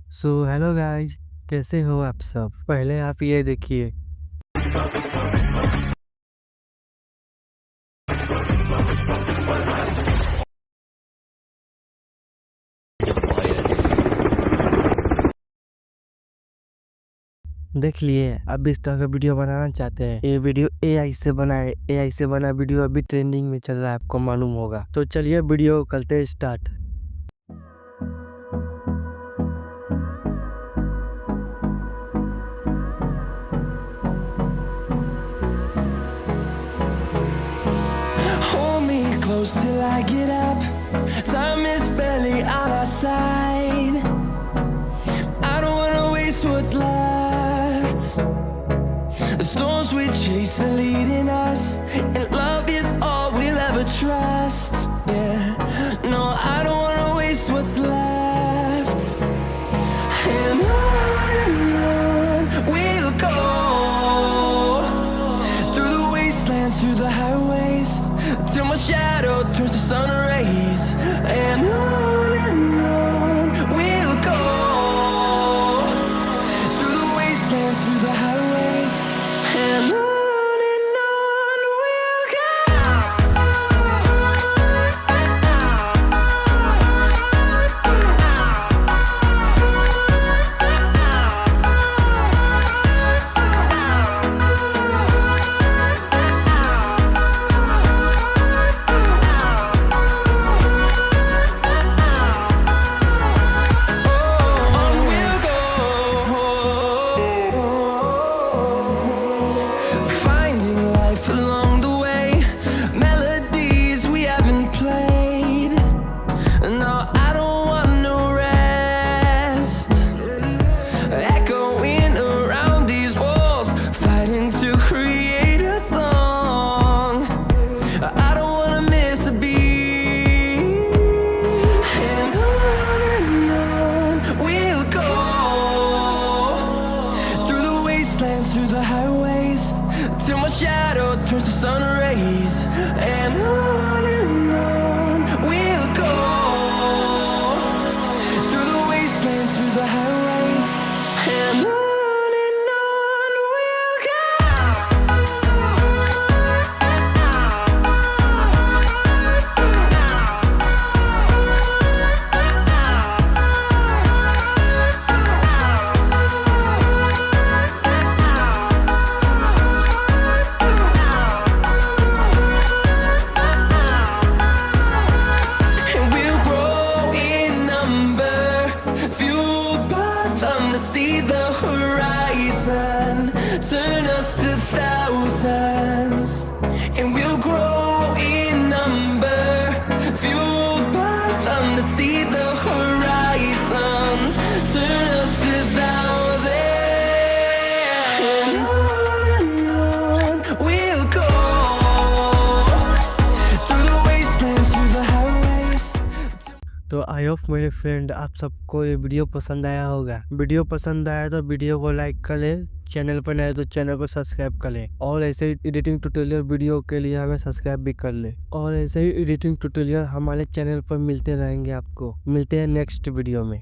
So hello guys, कैसे हो आप सब। पहले आप ये देखिए। देख लिए, अब इस तरह का वीडियो बनाना चाहते हैं। ये वीडियो एआई से बना है। एआई से बना वीडियो अभी ट्रेंडिंग में चल रहा है, आपको मालूम होगा। तो चलिए वीडियो करते हैं start. Hold me close till I get up. Time is barely on our side. I don't wanna waste what's left. The storms we chase are leading us, and love is all we'll ever trust. Yeah, no, I don't wanna waste what's left. And on we'll go, through the wastelands, through the highways, till my shadow turns to sun rays. And on we'll go, through the wastelands, through the highways. And on we'll go. On we'll go, finding life along the way, melodies we haven't played. No, I don't want no rest, echoing around these walls, fighting to create a song. I don't wanna miss a beat. And on we'll go, through the wastelands, through the highways, till my shadow turns to sun rays. And on we'll go, through the wastelands, through the highways. And on we'll go. And we'll grow in number, fueled by them to see the horizon, turn us to thousands. And we'll grow in number, fueled by them to see the horizon, turn us to thousands. And on we'll go, through the wastelands, through the highways. तो I hope मेरे friend आप सबको ये video पसंद आया होगा। Video पसंद आया तो वीडियो को लाइक कर ले, चैनल पर नए तो चैनल को सब्सक्राइब कर ले, और ऐसे ही एडिटिंग ट्यूटोरियल वीडियो के लिए हमें सब्सक्राइब भी कर ले। और ऐसे ही एडिटिंग ट्यूटोरियल हमारे चैनल पर मिलते रहेंगे। आपको मिलते हैं नेक्स्ट वीडियो में।